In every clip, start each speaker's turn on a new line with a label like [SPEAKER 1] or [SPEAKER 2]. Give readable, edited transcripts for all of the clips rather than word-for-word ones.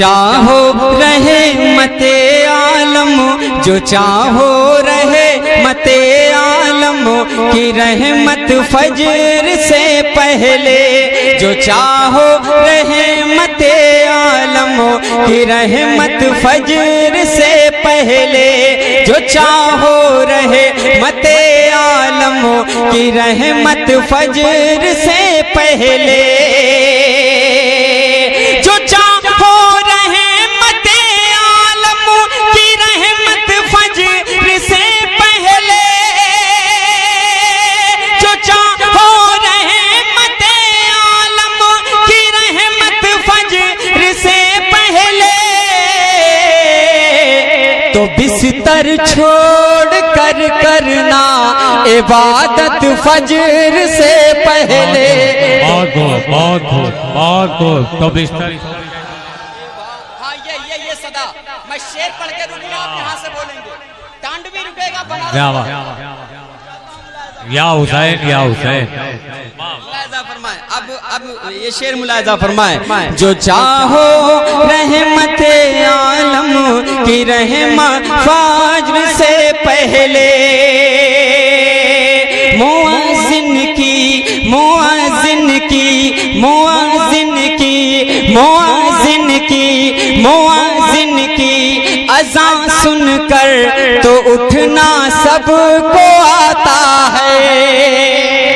[SPEAKER 1] چاہو رحمت عالم، جو چاہو رحمت عالم کی رحمت فجر سے پہلے، جو چاہو رحمت عالم کی رحمت فجر سے پہلے، جو چاہو رحمت عالم کی رحمت فجر سے پہلے، جو چاہو رحمت عالم کی رحمت فجر سے پہلے، جو چاہو رحمت عالم کی رحمت فجر سے پہلے، تو بستر چھوڑ کر کرنا عبادت فجر سے پہلے۔
[SPEAKER 2] بہت تو بستر
[SPEAKER 1] ہاں یہ صدا میں شعر پڑھ کے رکوں گا، آپ یہاں سے بولیں گے، ٹانڈ بھی رکے گا،
[SPEAKER 2] یا حسین یا حسین۔
[SPEAKER 1] ملاحظہ فرمائیں، اب یہ شعر ملاحظہ فرمائیں، جو چاہو رحمت عالم کی رحمت فجر سے پہلے، مؤذن کی اذان سن کر تو اٹھنا سب کو آتا ہے۔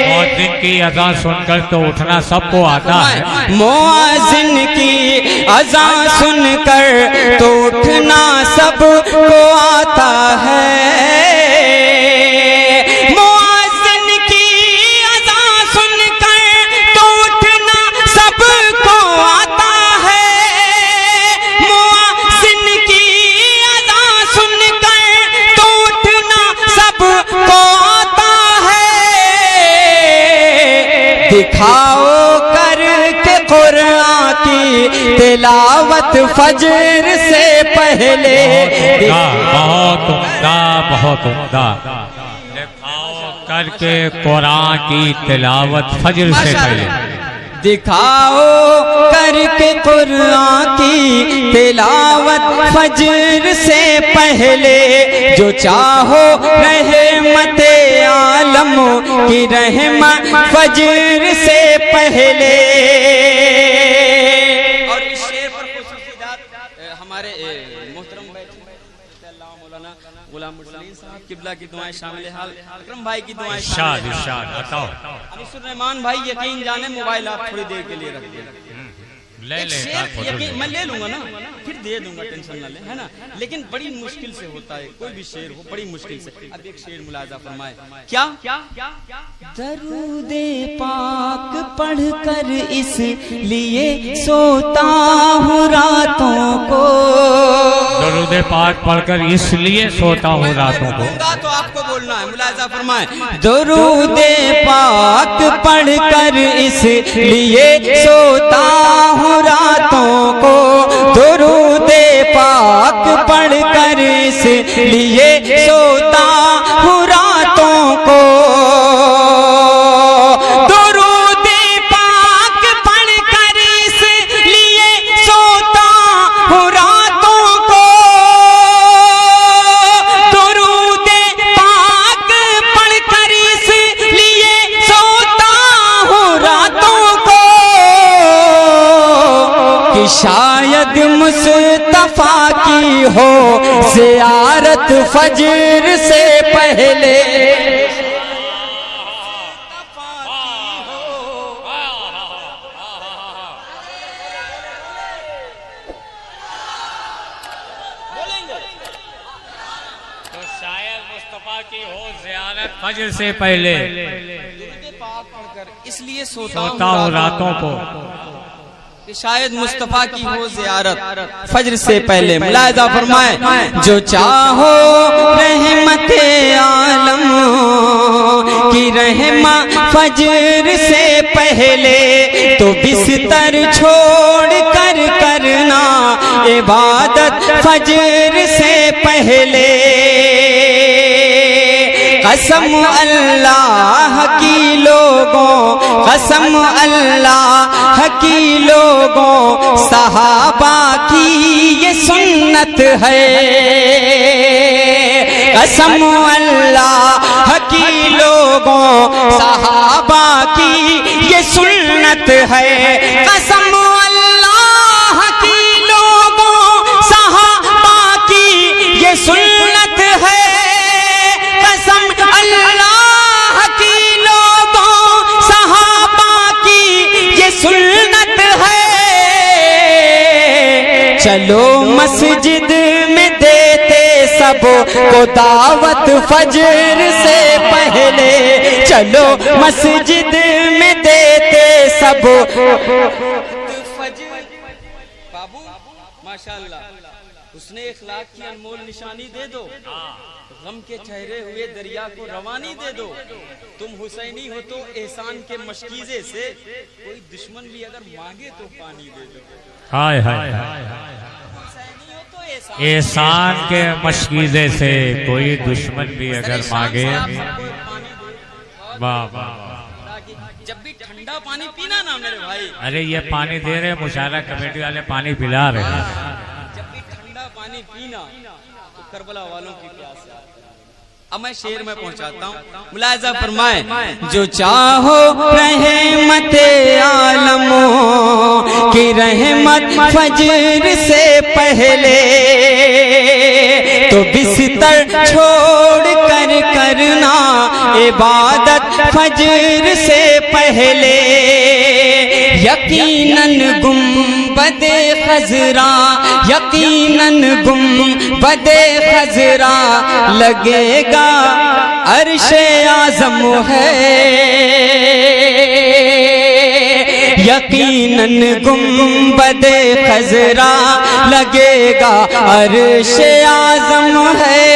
[SPEAKER 2] مؤذن کی اذان سن کر تو اٹھنا سب کو آتا ہے۔
[SPEAKER 1] مؤذن کی اذان سن کر تو اٹھنا سب کو آتا ہے۔ مؤذن کی اذان سن کر تو اٹھنا سب کو آتا ہے۔ مؤذن کی اذان سن کر تو اٹھنا سب کو آتا ہے۔ دکھاؤ کر کے قرآن کی تلاوت فجر سے پہلے۔
[SPEAKER 2] بہت عمدہ۔ دکھاؤ کر کے قرآن کی تلاوت فجر سے پہلے۔
[SPEAKER 1] دکھاؤ کر کے قرآن کی تلاوت فجر سے پہلے، جو چاہو رحمت عالم کی رحمت فجر سے پہلے۔ اور اس شعر پر خصوصیات ہمارے محترم مولانا غلام مرسلین صاحب قبلہ کی دعائیں شامل حال، اکرم بھائی کی دعائیں شامل
[SPEAKER 2] ارشاد بتاؤ۔
[SPEAKER 1] انیس الرحمان بھائی یقین جانے موبائل آپ تھوڑی دیر کے لیے رکھ دیں۔ ایک شعر میں لے لوں گا نا، پھر دے دوں گا، ٹینشن نہ لیں، ہے نا، لیکن بڑی مشکل سے ہوتا ہے کوئی بھی شعر ہو، بڑی مشکل سے۔ اب ایک شعر ملاحظہ فرمائے، کیا درود پاک پڑھ کر اس لیے سوتا ہوں راتوں کو،
[SPEAKER 2] درود پاک پڑھ کر اس لیے سوتا ہوں راتوں کو۔
[SPEAKER 1] تو آپ کو بولنا ہے، ملاحظہ فرمائیں، درود پاک پڑھ کر اس لیے سوتا ہوں راتوں کو، درود پاک پڑھ کر اس لیے سوتا ہوں راتوں کو، درود پاک پڑھ کر اس لیے سوتا ہوں راتوں کو، درود پاک پڑھ کر اس لیے سوتا ہوں راتوں کو، کہ شاید مصطفیٰ کی ہو زیارت فجر سے پہلے۔
[SPEAKER 2] تو شاید مصطفیٰ کی ہو زیارت فجر سے پہلے،
[SPEAKER 1] اس لیے
[SPEAKER 2] سوتا ہوں راتوں کو،
[SPEAKER 1] کہ شاید مصطفیٰ کی ہو زیارت فجر سے پہلے۔ ملاحظہ فرمائیں، جو چاہو رحمت عالم کی رحمت فجر سے پہلے، تو بستر چھوڑ کر کرنا عبادت فجر سے پہلے۔ قسم اللہ کی لوگوں، قسم اللہ کی لوگوں، صحابہ کی
[SPEAKER 3] سنت ہے، قسم اللہ کی لوگوں صحابہ کی یہ سنت ہے، قسم اللہ کی لوگوں صحابہ کی یہ سنت ہے، قسم اللہ کی لوگوں صحابہ کی یہ سنت ہے۔ چلو مسجد میں دیتے سب کو دعوت فجر سے پہلے، چلو مسجد میں دیتے سب
[SPEAKER 1] فجر۔ بابو ماشاءاللہ، اس نے اخلاق کی انمول نشانی دے دو، غم کے ٹھہرے ہوئے دریا کو روانی دے دو۔ تم حسینی ہو تو احسان کے مشکیزے سے کوئی دشمن بھی اگر مانگے تو پانی دے دو۔
[SPEAKER 2] ہائے ہائے، احسان کے مشکیزے سے کوئی دشمن بھی اگر مانگے، واہ واہ،
[SPEAKER 1] جب بھی ٹھنڈا پانی پینا نا میرے بھائی،
[SPEAKER 2] ارے یہ پانی دے رہے مشاہرہ کمیٹی والے، پانی پلا رہے ہیں،
[SPEAKER 1] جب بھی ٹھنڈا پانی پینا تو کربلا والوں کی پیاس سے۔ اب میں شعر میں پہنچاتا ہوں، ملاحظہ فرمائیں،
[SPEAKER 3] جو چاہو رحمت عالموں کی رحمت فجر سے پہلے، تو بستر چھوڑ کر کرنا عبادت فجر سے پہلے، یقیناً گنبد خضرا، یقیناً گنبد خضرا لگے گا عرش اعظم ہے، یقیناً گنبد خضرا لگے گا عرش اعظم ہے،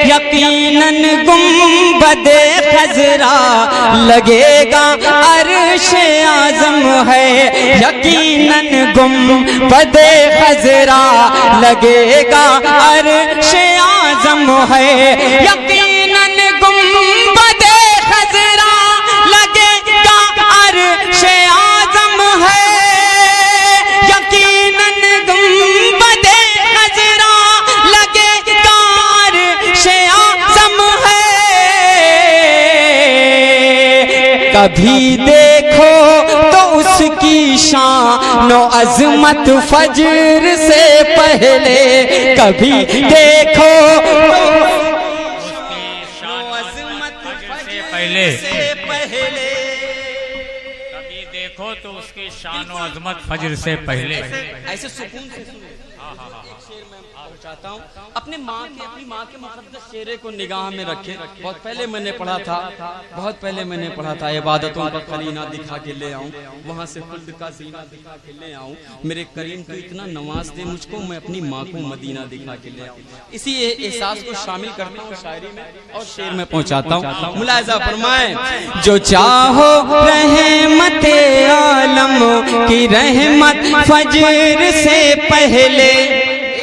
[SPEAKER 3] یقیناً گنبد خضرا لگے گا عرش اعظم ہے، یقیناً گنبد خضرا لگے گا عرش اعظم ہے، یقیناً گنبد خضرا لگے گا عرش اعظم ہے، یقیناً گنبد خضرا لگے گا عرش اعظم ہے۔ کبھی دیکھو تو اس کی شان و عظمت فجر سے پہلے، کبھی دیکھو تو
[SPEAKER 2] اس کی شان و عظمت فجر سے پہلے، کبھی دیکھو تو اس کی شان و عظمت فجر سے پہلے۔
[SPEAKER 1] ایسے سکون سے سنیں، ایک شعر میں پہنچاتا ہوں، اپنی ماں کے مقدس چہرے کو نگاہ میں رکھے۔ بہت پہلے میں نے پڑھا تھا عبادتوں کا قرینہ دکھا کے لے آؤں، وہاں سے خلد کا زینہ دکھا کے لے آؤں، میرے کریم تو اتنا نواز دے مجھ کو، میں اپنی ماں کو مدینہ دکھا کے لے آؤں۔ اسی احساس کو شامل کرتا ہوں شاعری میں اور شعر میں پہنچاتا ہوں، ملاحظہ فرمائیں،
[SPEAKER 3] جو چاہو رحمت عالم کی رحمت فجر سے پہلے،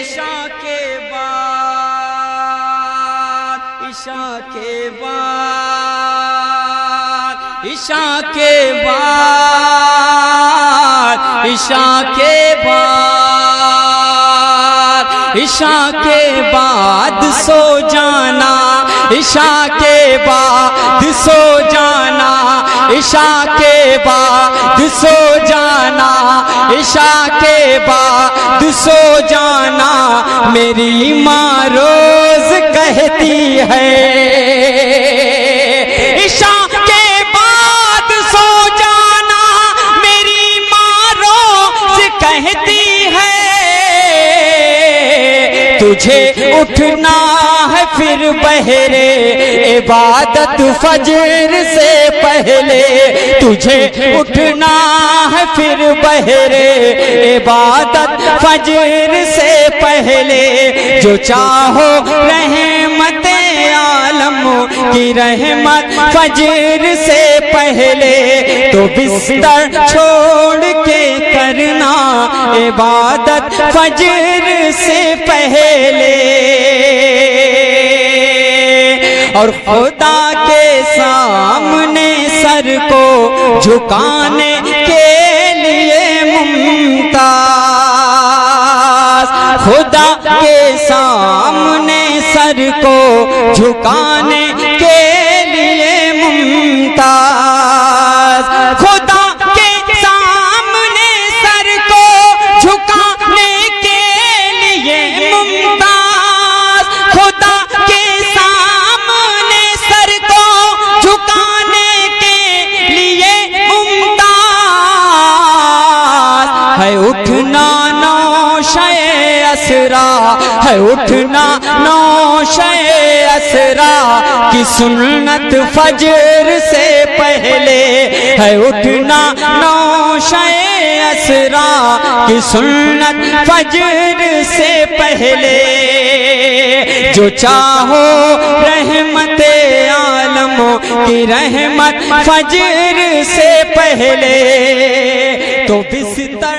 [SPEAKER 1] عشاء کے بعد، عشاء کے بعد، عشاء کے بعد، عشاء کے بعد،
[SPEAKER 3] عشاء کے بعد سو جانا، عشاء کے بعد سو جانا، عشاء کے بعد سو جانا، عشاء کے بعد سو جانا، میری ماں روز کہتی ہے، عشاء کے بعد سو جانا، میری ماں روز کہتی ہے، تجھے اٹھنا ہے پھر بہرے عبادت فجر سے پہلے، تجھے اٹھنا ہے پھر بہرے عبادت فجر سے پہلے، جو چاہو رحمت عالم کی رحمت فجر سے پہلے، تو بستر چھوڑ کے کرنا عبادت فجر سے پہلے، اور خدا کے سامنے سر کو جھکانے کے لیے ممتاز خدا کے سامنے سر کو جھکانے کے لیے ممتاز، خدا کے سامنے سر کو جھکانے کے لیے ممتاز، خدا کے سامنے سر کو جھکانے کے لیے ممتاز ہے، اٹھنا نوشے اسرا ہے، اٹھنا نوشے اسرا کی سنت فجر سے پہلے ہے، اٹھنا نوشے اسرا کی سنت فجر سے پہلے، جو چاہو رحمت عالم کی رحمت فجر سے پہلے، تو بستر